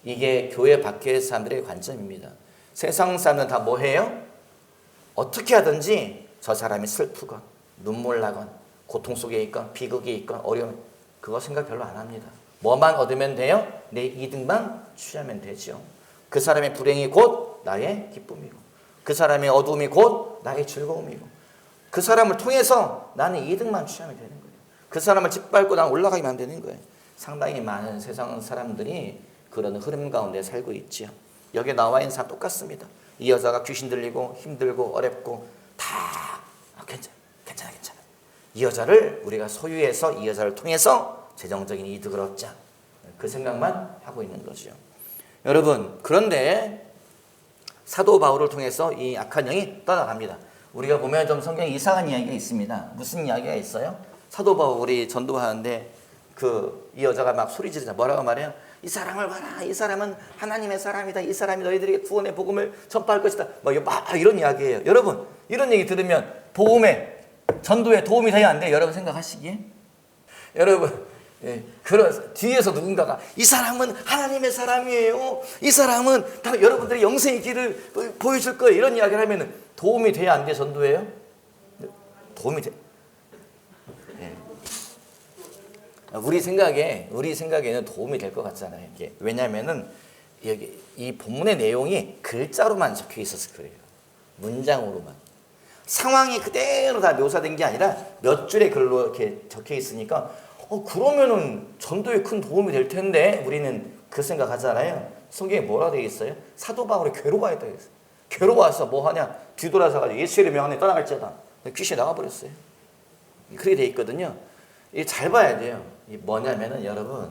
이게 교회 밖의 사람들의 관점입니다. 세상 사람들은 다 뭐해요? 어떻게 하든지 저 사람이 슬프건 눈물 나건 고통 속에 있건 비극에 있건 어려움 그거 생각 별로 안 합니다. 뭐만 얻으면 돼요? 내 이득만 취하면 되죠. 그 사람의 불행이 곧 나의 기쁨이고 그 사람의 어두움이 곧 나의 즐거움이고 그 사람을 통해서 나는 이득만 취하면 되는 거예요. 그 사람을 짓밟고 나는 올라가기만 되는 거예요. 상당히 많은 세상 사람들이 그런 흐름 가운데 살고 있죠. 여기에 나와 있는 사람 똑같습니다. 이 여자가 귀신 들리고 힘들고 어렵고 다 괜찮아. 이 여자를 우리가 소유해서 이 여자를 통해서 재정적인 이득을 얻자. 그 생각만 하고 있는 거죠. 여러분 그런데 사도 바울을 통해서 이 악한 영이 떠나갑니다. 우리가 보면 좀 성경에 이상한 이야기가 있습니다. 무슨 이야기가 있어요? 사도 바울이 전도하는데 이 여자가 막 소리 지르자. 뭐라고 말해요? 이 사람을 봐라. 이 사람은 하나님의 사람이다. 이 사람이 너희들에게 구원의 복음을 전파할 것이다. 이런 이야기예요. 여러분 이런 얘기 들으면 전도에 도움이 돼야 안 돼요? 여러분 생각하시기에? 여러분 뒤에서 누군가가 이 사람은 하나님의 사람이에요. 이 사람은 다 여러분들의 영생의 길을 보여줄 거예요. 이런 이야기를 하면 도움이 돼야 안 돼? 전도예요? 도움이 돼. 우리 생각에는 도움이 될 것 같잖아요. 이게. 왜냐하면은 여기 이 본문의 내용이 글자로만 적혀 있어서 그래요. 문장으로만. 상황이 그대로 다 묘사된 게 아니라 몇 줄의 글로 이렇게 적혀 있으니까 그러면은 전도에 큰 도움이 될 텐데 우리는 그 생각하잖아요. 성경에 뭐라 되어 있어요? 사도 바울이 괴로워했다고 했어요. 괴로워서 뭐 하냐? 뒤돌아서 가지고 예수의 명함에 떠나갈지어다. 귀신이 나가버렸어요. 그렇게 돼 있거든요. 이게 잘 봐야 돼요. 이 뭐냐면은 여러분,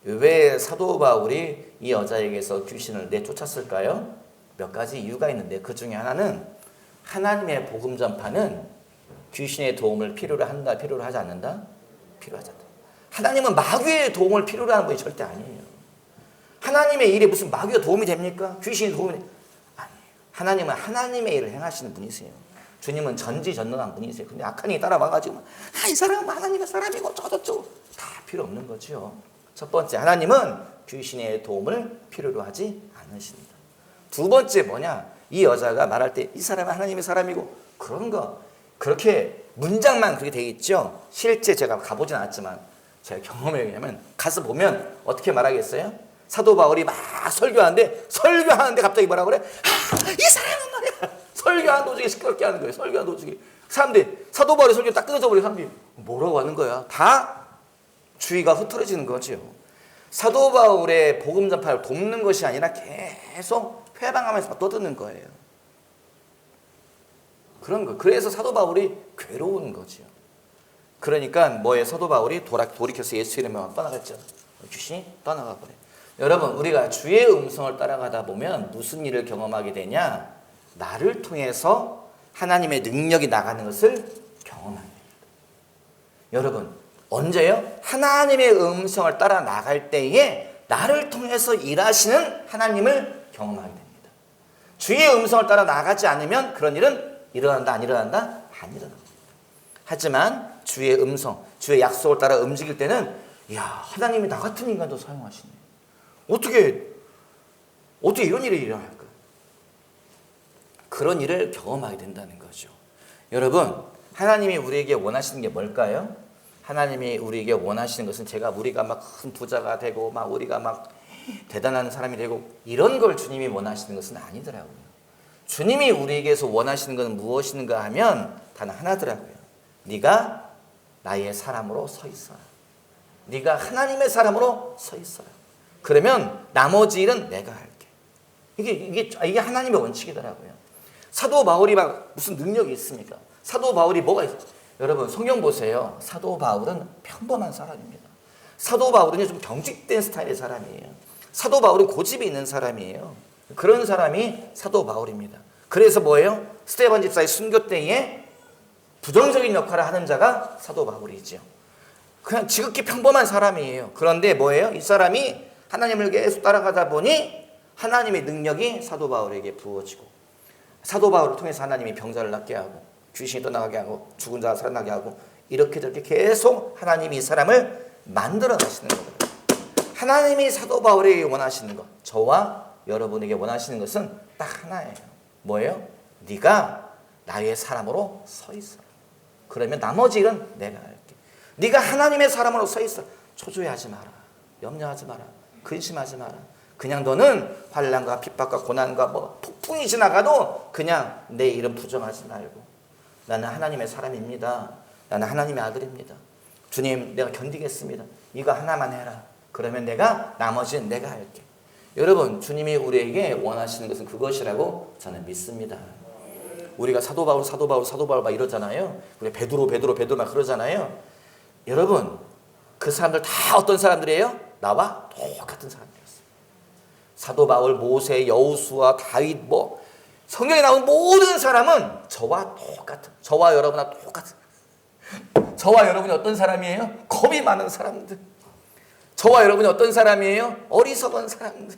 왜 사도 바울이 이 여자에게서 귀신을 내쫓았을까요? 몇 가지 이유가 있는데 그 중에 하나는 하나님의 복음 전파는 귀신의 도움을 필요로 한다, 필요로 하지 않는다? 필요하지 않다. 하나님은 마귀의 도움을 필요로 하는 분이 절대 아니에요. 하나님의 일에 무슨 마귀가 도움이 됩니까? 귀신이 도움이 아니에요. 하나님은 하나님의 일을 행하시는 분이세요. 주님은 전지전능한 분이세요. 근데 악한 이가 따라와가지고 이 사람은 하나님의 사람이고 저저쩌고 다 필요 없는 거죠. 첫 번째, 하나님은 귀신의 도움을 필요로 하지 않으십니다. 두 번째 뭐냐? 이 여자가 말할 때 이 사람은 하나님의 사람이고 그런 거 그렇게 문장만 그렇게 돼 있죠. 실제 제가 가보진 않았지만 제가 경험에 의하면 가서 보면 어떻게 말하겠어요? 사도 바울이 막 설교하는데 갑자기 뭐라 그래? 이 사람은 말이야. 설교하는 도중에 시끄럽게 하는 거예요. 설교하는 도중에 사람들이 사도 바울의 설교 딱 끊어져 버리고 사람들이 뭐라고 하는 거야? 다 주의가 흐트러지는 거죠. 사도 바울의 복음 전파를 돕는 것이 아니라 계속 회방하면서 떠드는 거예요. 그런 거. 그래서 사도 바울이 괴로운 거죠. 그러니까 뭐에 사도 바울이 돌이켜서 예수 이름으로 떠나갔죠. 귀신이 떠나가 버려. 여러분, 우리가 주의 음성을 따라가다 보면 무슨 일을 경험하게 되냐? 나를 통해서 하나님의 능력이 나가는 것을 경험하게 됩니다. 여러분, 언제요? 하나님의 음성을 따라 나갈 때에 나를 통해서 일하시는 하나님을 경험하게 됩니다. 주의 음성을 따라 나가지 않으면 그런 일은 일어난다, 안 일어난다? 안 일어납니다. 하지만 주의 음성, 주의 약속을 따라 움직일 때는 하나님이 나 같은 인간도 사용하시네. 어떻게 이런 일이 일어날까? 그런 일을 경험하게 된다는 거죠. 여러분, 하나님이 우리에게 원하시는 게 뭘까요? 하나님이 우리에게 원하시는 것은 우리가 막 큰 부자가 되고 막 우리가 막 대단한 사람이 되고 이런 걸 주님이 원하시는 것은 아니더라고요. 주님이 우리에게서 원하시는 것은 무엇인가 하면 단 하나더라고요. 네가 나의 사람으로 서 있어라. 네가 하나님의 사람으로 서 있어라. 그러면 나머지 일은 내가 할게. 이게 하나님의 원칙이더라고요. 사도 바울이 막 무슨 능력이 있습니까? 사도 바울이 뭐가 있어요? 여러분, 성경 보세요. 사도 바울은 평범한 사람입니다. 사도 바울은 좀 경직된 스타일의 사람이에요. 사도 바울은 고집이 있는 사람이에요. 그런 사람이 사도 바울입니다. 그래서 뭐예요? 스데반 집사의 순교 때에 부정적인 역할을 하는 자가 사도 바울이죠. 그냥 지극히 평범한 사람이에요. 그런데 뭐예요? 이 사람이 하나님을 계속 따라가다 보니 하나님의 능력이 사도 바울에게 부어지고 사도 바울을 통해서 하나님이 병자를 낫게 하고 귀신이 떠나가게 하고 죽은 자가 살아나게 하고 이렇게 저렇게 계속 하나님이 이 사람을 만들어 가시는 거예요. 하나님이 사도 바울에게 원하시는 것, 저와 여러분에게 원하시는 것은 딱 하나예요. 뭐예요? 네가 나의 사람으로 서 있어. 그러면 나머지 일은 내가 할게. 네가 하나님의 사람으로 서 있어. 초조해하지 마라. 염려하지 마라. 근심하지 마라. 그냥 너는 환난과 핍박과 고난과 폭풍이 지나가도 그냥 내 이름 부정하지 말고 나는 하나님의 사람입니다. 나는 하나님의 아들입니다. 주님, 내가 견디겠습니다. 이거 하나만 해라. 그러면 나머지는 내가 할게. 여러분, 주님이 우리에게 원하시는 것은 그것이라고 저는 믿습니다. 우리가 사도 바울 막 이러잖아요. 우리 베드로 막 그러잖아요. 여러분, 그 사람들 다 어떤 사람들이에요? 나와 똑같은 사람들이었어요. 사도 바울, 모세, 여호수아, 다윗, 성경에 나온 모든 사람은 저와 똑같은, 저와 여러분과 똑같은. 저와 여러분이 어떤 사람이에요? 겁이 많은 사람들. 저와 여러분이 어떤 사람이에요? 어리석은 사람들.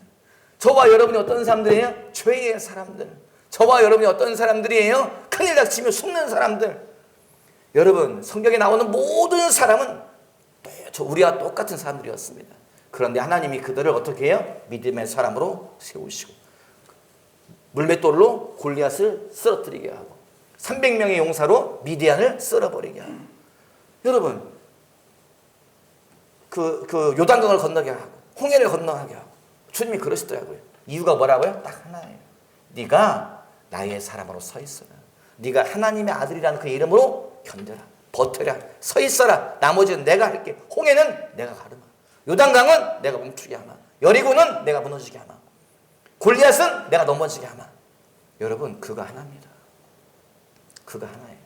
저와 여러분이 어떤 사람들이에요? 죄의 사람들. 저와 여러분이 어떤 사람들이에요? 큰일 닥치며 숨는 사람들. 여러분, 성경에 나오는 모든 사람은 우리와 똑같은 사람들이었습니다. 그런데 하나님이 그들을 어떻게 해요? 믿음의 사람으로 세우시고 물맷돌로 골리앗을 쓰러뜨리게 하고 300명의 용사로 미디안을 쓸어버리게 하고 여러분, 그 요단강을 건너게 하고 홍해를 건너게 하고 주님이 그러시더라고요. 이유가 뭐라고요? 딱 하나예요. 네가 나의 사람으로 서 있어라. 네가 하나님의 아들이라는 그 이름으로 견뎌라. 버텨라. 서 있어라. 나머지는 내가 할게. 홍해는 내가 가르마. 요단강은 내가 멈추게 하마. 여리고는 내가 무너지게 하마. 골리앗은 내가 넘어지게 하마. 여러분, 그가 하나입니다. 그가 하나예요.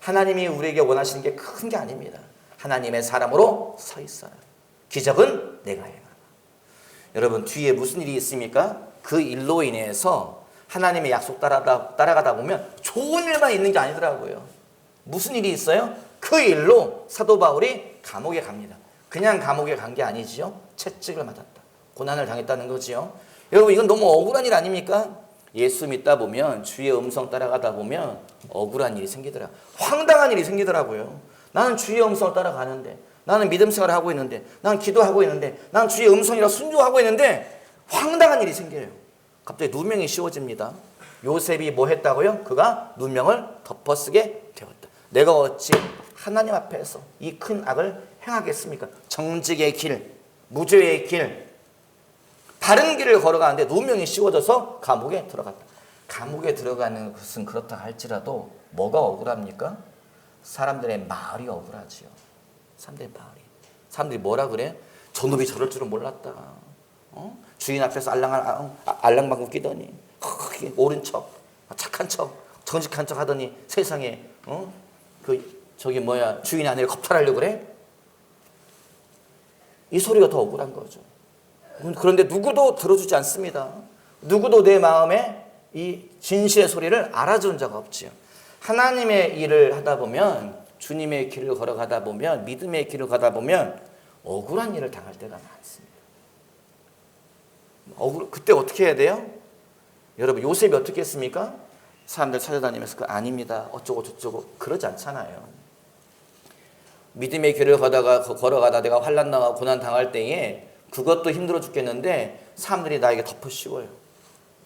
하나님이 우리에게 원하시는 게 큰 게 아닙니다. 하나님의 사람으로 서 있어라. 기적은 내가 해라. 여러분, 뒤에 무슨 일이 있습니까? 그 일로 인해서 하나님의 약속 따라가다 보면 좋은 일만 있는 게 아니더라고요. 무슨 일이 있어요? 그 일로 사도 바울이 감옥에 갑니다. 그냥 감옥에 간 게 아니지요. 채찍을 맞았다. 고난을 당했다는 거지요. 여러분, 이건 너무 억울한 일 아닙니까? 예수 믿다 보면, 주의 음성 따라가다 보면 억울한 일이 생기더라. 황당한 일이 생기더라고요. 나는 주의 음성을 따라가는데, 나는 믿음 생활을 하고 있는데, 나는 기도하고 있는데, 나는 주의 음성이라 순종하고 있는데 황당한 일이 생겨요. 갑자기 누명이 씌워집니다. 요셉이 뭐 했다고요? 그가 누명을 덮어쓰게 되었다. 내가 어찌 하나님 앞에서 이 큰 악을 행하겠습니까? 정직의 길, 무죄의 길, 바른 길을 걸어가는데 누명이 씌워져서 감옥에 들어갔다. 감옥에 들어가는 것은 그렇다 할지라도 뭐가 억울합니까? 사람들의 말이 억울하지요. 사람들의 말이. 사람들이 뭐라 그래? 저놈이 저럴 줄은 몰랐다. 주인 앞에서 알랑방구 끼더니 옳은 척, 착한 척, 정직한 척 하더니 세상에 주인 아내를 겁탈하려고 그래? 이 소리가 더 억울한 거죠. 그런데 누구도 들어주지 않습니다. 누구도 내 마음에 이 진실의 소리를 알아주는 자가 없지요. 하나님의 일을 하다 보면, 주님의 길을 걸어가다 보면, 믿음의 길을 가다 보면 억울한 일을 당할 때가 많습니다. 그때 어떻게 해야 돼요? 여러분, 요셉이 어떻게 했습니까? 사람들 찾아다니면서 아닙니다, 어쩌고 저쩌고 그러지 않잖아요. 믿음의 길을 걸어가다 내가 환난 당하고 고난 당할 때에 그것도 힘들어 죽겠는데 사람들이 나에게 덮어 씌워요.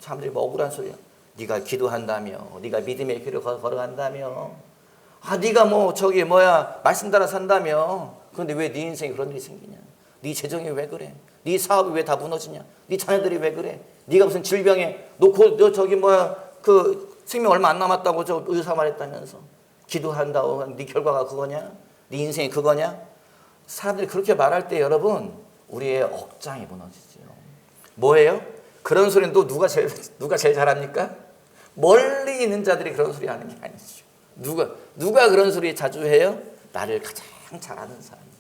사람들이 뭐 억울한 소리야. 네가 기도한다며, 네가 믿음의 길을 걸어간다며, 네가 말씀 따라 산다며. 그런데 왜 네 인생에 그런 일이 생기냐? 네 재정이 왜 그래? 네 사업이 왜 다 무너지냐? 네 자녀들이 왜 그래? 네가 무슨 질병에 생명 얼마 안 남았다고 저 의사 말했다면서 기도한다고 네 결과가 그거냐? 네 인생이 그거냐? 사람들이 그렇게 말할 때 여러분, 우리의 억장이 무너지죠. 뭐예요? 그런 소리는 또 누가 제일 잘합니까? 멀리 있는 자들이 그런 소리 하는 게 아니죠. 누가 그런 소리 자주 해요? 나를 가장 잘 아는 사람들.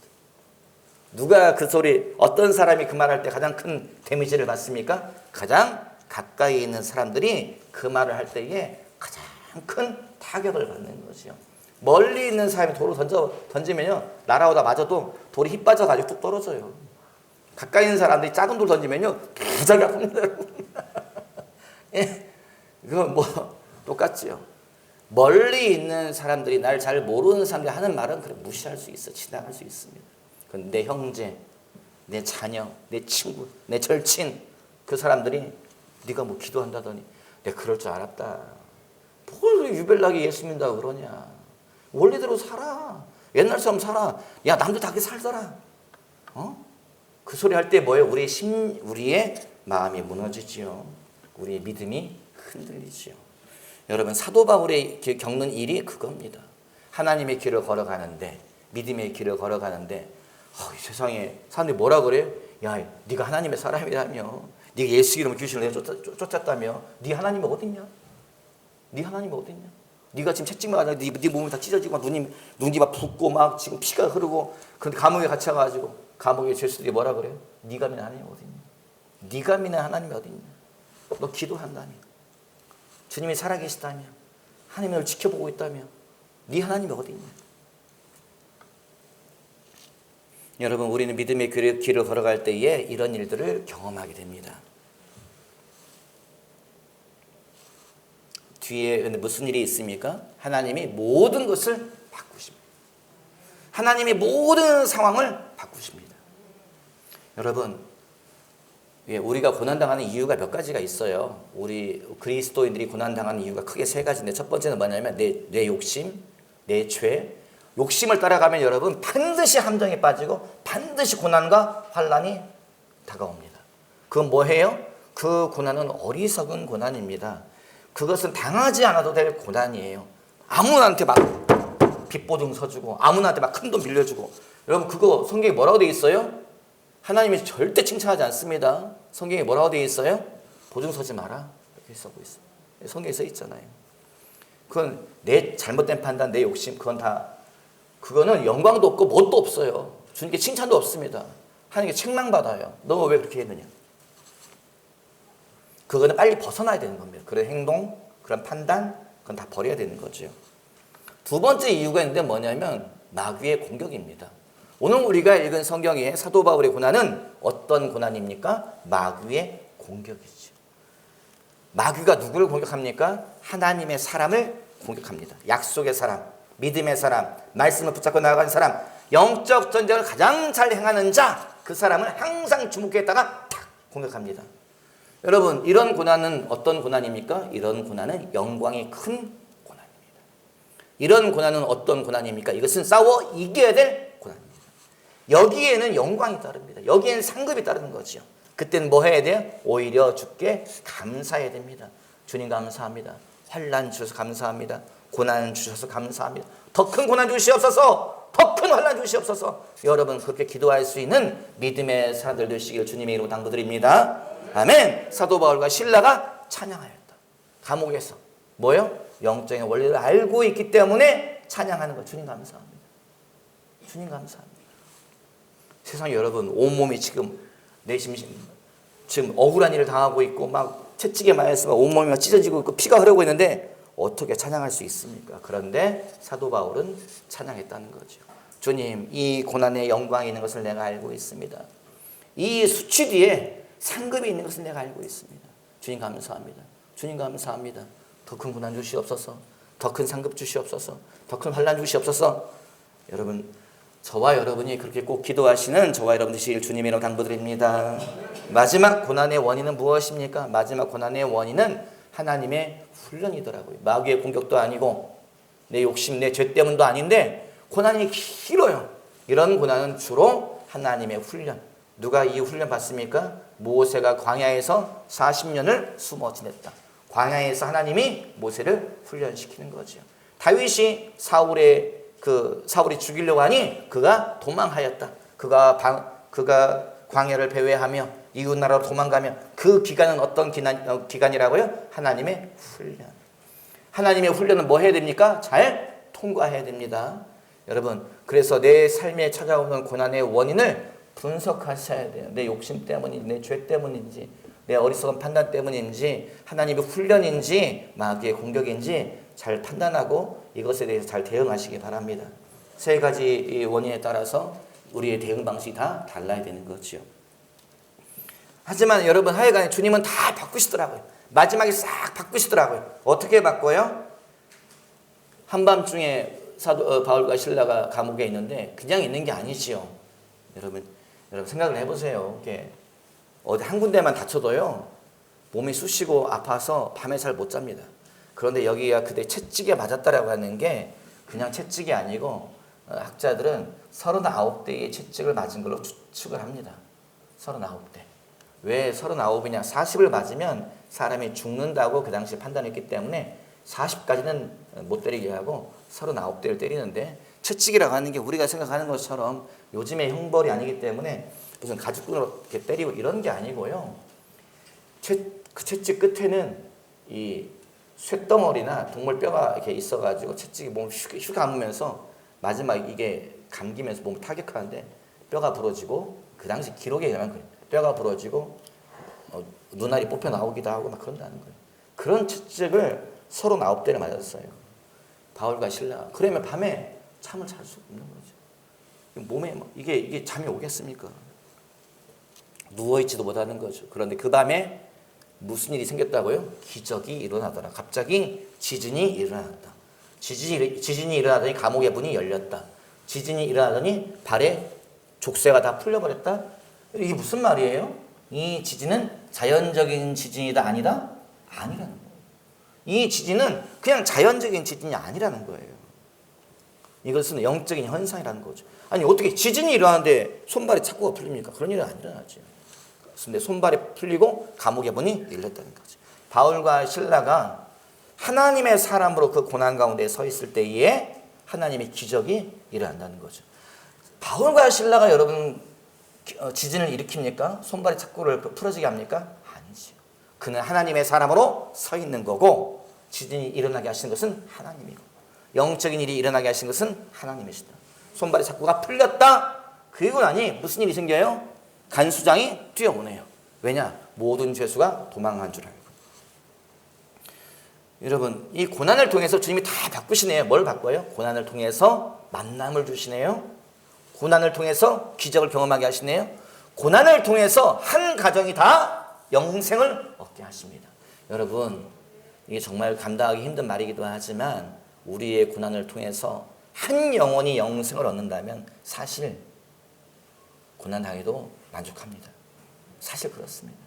누가 그 소리, 어떤 사람이 그 말할 때 가장 큰 데미지를 받습니까? 가장 가까이 있는 사람들이 그 말을 할 때에 가장 큰 타격을 받는 거죠. 멀리 있는 사람이 돌을 던지면요, 날아오다 맞아도 돌이 힘 빠져가지고 뚝 떨어져요. 가까이 있는 사람들이 작은 돌 던지면요, 무지하게 아픕니다. 예, 그건 똑같지요. 멀리 있는 사람들이 날 잘 모르는 사람들이 하는 말은 그래 무시할 수 있어, 지나갈 수 있습니다. 그런데 내 형제, 내 자녀, 내 친구, 내 절친, 그 사람들이 네가 기도한다더니 내가 그럴 줄 알았다. 뭘 유별나게 예수 믿는다고 그러냐. 원리대로 살아. 옛날 사람 살아. 야, 남들 다 그렇게 살더라. 그 소리 할 때 뭐예요? 우리의 마음이 무너지지요. 우리의 믿음이 흔들리지요. 여러분, 사도 바울이 겪는 일이 그겁니다. 하나님의 길을 걸어가는데, 믿음의 길을 걸어가는데, 이 세상에 사람들이 뭐라 그래요? 야, 네가 하나님의 사람이라며, 네가 예수 이름으로 귀신을 쫓았다며, 네 하나님이 어딨냐? 네 하나님이 어딨냐? 네가 지금 채찍 맞아, 네 몸이 다 찢어지고 눈이 막 붓고 막 지금 피가 흐르고, 그런데 감옥에 갇혀가지고 감옥에 죄수들이 뭐라 그래요? 네가 믿는 하나님이 어딨냐? 네가 믿는 하나님이 어딨냐? 너 기도한다며, 주님이 살아계시다며, 하나님이 널 지켜보고 있다며, 네 하나님이 어딨냐? 여러분, 우리는 믿음의 길을 걸어갈 때에 이런 일들을 경험하게 됩니다. 뒤에 무슨 일이 있습니까? 하나님이 모든 것을 바꾸십니다. 하나님이 모든 상황을 바꾸십니다. 여러분, 우리가 고난당하는 이유가 몇 가지가 있어요. 우리 그리스도인들이 고난당하는 이유가 크게 세 가지인데, 첫 번째는 뭐냐면 내 욕심, 내 죄. 욕심을 따라가면 여러분 반드시 함정에 빠지고 반드시 고난과 환난이 다가옵니다. 그건 뭐예요? 그 고난은 어리석은 고난입니다. 그것은 당하지 않아도 될 고난이에요. 아무나한테 막 빚보증 서주고 아무나한테 막 큰 돈 빌려주고. 여러분 그거 성경에 뭐라고 되어 있어요? 하나님이 절대 칭찬하지 않습니다. 성경에 뭐라고 되어 있어요? 보증 서지 마라 이렇게 써고 있어요. 성경에 써 있잖아요. 그건 내 잘못된 판단, 내 욕심, 그거는 영광도 없고 뭣도 없어요. 주님께 칭찬도 없습니다. 하나님께 책망받아요. 너가 왜 그렇게 했느냐. 그거는 빨리 벗어나야 되는 겁니다. 그런 행동, 그런 판단, 그건 다 버려야 되는 거죠. 두 번째 이유가 있는데 뭐냐면 마귀의 공격입니다. 오늘 우리가 읽은 성경의 사도 바울의 고난은 어떤 고난입니까? 마귀의 공격이죠. 마귀가 누구를 공격합니까? 하나님의 사람을 공격합니다. 약속의 사람, 믿음의 사람, 말씀을 붙잡고 나아가는 사람, 영적 전쟁을 가장 잘 행하는 자, 그 사람을 항상 주목했다가 탁 공격합니다. 여러분 이런 고난은 어떤 고난입니까? 이런 고난은 영광이 큰 고난입니다. 이런 고난은 어떤 고난입니까? 이것은 싸워 이겨야 될 고난입니다. 여기에는 영광이 따릅니다. 여기에는 상급이 따르는 거죠. 그때는 뭐 해야 돼요? 오히려 주께 감사해야 됩니다. 주님 감사합니다. 환난 주셔서 감사합니다. 고난 주셔서 감사합니다. 더 큰 고난 주시옵소서. 더 큰 환난 주시옵소서. 여러분 그렇게 기도할 수 있는 믿음의 사람들 되시길 주님의 이름으로 당부드립니다. 아멘. 사도 바울과 실라가 찬양하였다. 감옥에서 뭐요? 영적인 원리를 알고 있기 때문에 찬양하는 거. 주님 감사합니다. 주님 감사합니다. 세상에 여러분 온몸이 지금 지금 억울한 일을 당하고 있고 막 채찍에 맞아서 온몸이 찢어지고 있고 피가 흐르고 있는데 어떻게 찬양할 수 있습니까? 그런데 사도 바울은 찬양했다는 거죠. 주님, 이 고난의 영광이 있는 것을 내가 알고 있습니다. 이 수치 뒤에 상급이 있는 것을 내가 알고 있습니다. 주님 감사합니다. 주님 감사합니다. 더 큰 고난 주시옵소서. 더 큰 상급 주시옵소서. 더 큰 환난 주시옵소서. 여러분, 저와 여러분이 그렇게 꼭 기도하시는 저와 여러분 되시길 주님의 이름으로 당부드립니다. 마지막 고난의 원인은 무엇입니까? 마지막 고난의 원인은 하나님의 훈련이더라고요. 마귀의 공격도 아니고 내 욕심, 내 죄 때문도 아닌데 고난이 길어요. 이런 고난은 주로 하나님의 훈련. 누가 이 훈련 받습니까? 모세가 광야에서 40년을 숨어 지냈다. 광야에서 하나님이 모세를 훈련시키는 거죠. 다윗이 사울이 죽이려고 하니 그가 도망하였다. 그가 광야를 배회하며 이웃 나라로 도망가며 그 기간은 어떤 기간이라고요? 하나님의 훈련. 하나님의 훈련은 뭐 해야 됩니까? 잘 통과해야 됩니다. 여러분, 그래서 내 삶에 찾아오는 고난의 원인을 분석하셔야 돼요. 내 욕심 때문인지, 내 죄 때문인지, 내 어리석은 판단 때문인지, 하나님의 훈련인지, 마귀의 공격인지 잘 판단하고 이것에 대해서 잘 대응하시기 바랍니다. 세 가지 원인에 따라서 우리의 대응 방식이 다 달라야 되는 거죠. 하지만 여러분 하여간에 주님은 다 바꾸시더라고요. 마지막에 싹 바꾸시더라고요. 어떻게 바꿔요? 한밤중에 바울과 실라가 감옥에 있는데 그냥 있는 게 아니지요. 여러분 생각을 해보세요. 이렇게 어디 한 군데만 다쳐도요 몸이 쑤시고 아파서 밤에 잘 못 잡니다. 그런데 여기가 그때 채찍에 맞았다라고 하는 게 그냥 채찍이 아니고 학자들은 39대의 채찍을 맞은 걸로 추측을 합니다. 39대. 왜 39이냐? 40을 맞으면 사람이 죽는다고 그 당시에 판단했기 때문에 40까지는 못 때리게 하고 39대를 때리는데 채찍이라고 하는 게 우리가 생각하는 것처럼 요즘의 형벌이 아니기 때문에 무슨 가죽끈으로 이렇게 때리고 이런 게 아니고요. 그 채찍 끝에는 이 쇳덩어리나 동물 뼈가 이렇게 있어가지고 채찍이 몸을 휙 감으면서 마지막 이게 감기면서 몸을 타격하는데 뼈가 부러지고 그 당시 기록에 의하면 그래요. 뼈가 부러지고 눈알이 뽑혀 나오기도 하고 막 그런다는 거예요. 그런 채찍을 39대를 맞았어요. 바울과 실라. 그러면 밤에 잠을 잘 수가 없는 거죠. 몸에 이게 잠이 오겠습니까? 누워있지도 못하는 거죠. 그런데 그 밤에 무슨 일이 생겼다고요? 기적이 일어나더라. 갑자기 지진이 일어났다. 지진이 일어나더니 감옥의 문이 열렸다. 지진이 일어나더니 발에 족쇄가 다 풀려버렸다. 이게 무슨 말이에요? 이 지진은 자연적인 지진이다 아니다? 아니라는 거예요. 이 지진은 그냥 자연적인 지진이 아니라는 거예요. 이것은 영적인 현상이라는 거죠. 아니 어떻게 지진이 일어나는데 손발에 착고가 풀립니까? 그런 일은 안 일어나죠. 그런데 손발이 풀리고 감옥의 문이 열렸다는 거죠. 바울과 실라가 하나님의 사람으로 그 고난 가운데 서 있을 때에 하나님의 기적이 일어난다는 거죠. 바울과 신라가 여러분 지진을 일으킵니까? 손발이 착고를 풀어지게 합니까? 아니죠. 그는 하나님의 사람으로 서 있는 거고, 지진이 일어나게 하시는 것은 하나님이고, 영적인 일이 일어나게 하시는 것은 하나님이시다. 손발이 착고가 풀렸다. 그리고 나니 무슨 일이 생겨요? 간수장이 뛰어오네요. 왜냐? 모든 죄수가 도망한 줄 알고. 여러분, 이 고난을 통해서 주님이 다 바꾸시네요. 뭘 바꿔요? 고난을 통해서 만남을 주시네요. 고난을 통해서 기적을 경험하게 하시네요. 고난을 통해서 한 가정이 다 영생을 얻게 하십니다. 여러분, 이게 정말 감당하기 힘든 말이기도 하지만 우리의 고난을 통해서 한 영혼이 영생을 얻는다면 사실 고난당해도 만족합니다. 사실 그렇습니다.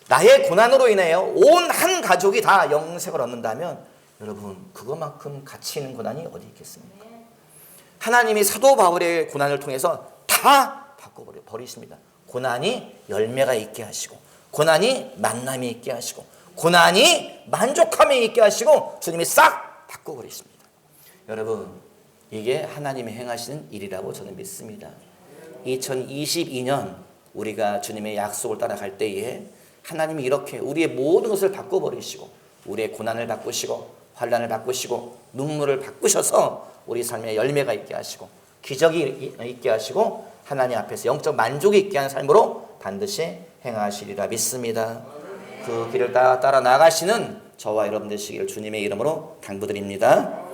나의 고난으로 인하여 온 한 가족이 다 영생을 얻는다면 여러분, 그것만큼 가치 있는 고난이 어디 있겠습니까? 하나님이 사도 바울의 고난을 통해서 다 바꿔버리십니다. 고난이 열매가 있게 하시고, 고난이 만남이 있게 하시고, 고난이 만족함이 있게 하시고, 주님이 싹 바꿔버리십니다. 여러분, 이게 하나님이 행하시는 일이라고 저는 믿습니다. 2022년 우리가 주님의 약속을 따라갈 때에 하나님이 이렇게 우리의 모든 것을 바꿔버리시고, 우리의 고난을 바꾸시고, 환난을 바꾸시고, 눈물을 바꾸셔서 우리 삶에 열매가 있게 하시고, 기적이 있게 하시고, 하나님 앞에서 영적 만족이 있게 하는 삶으로 반드시 행하시리라 믿습니다. 그 길을 따라 나가시는 저와 여러분 되시기를 주님의 이름으로 당부드립니다.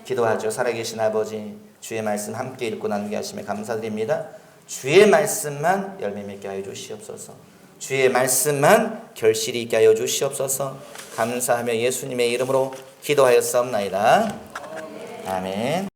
기도하죠. 살아계신 아버지, 주의 말씀 함께 읽고 나누게 하시며 감사드립니다. 주의 말씀만 열매 맺게 하여 주시옵소서. 주의 말씀만 결실이 있게 하여 주시옵소서. 감사하며 예수님의 이름으로 기도하였사옵나이다. 아멘.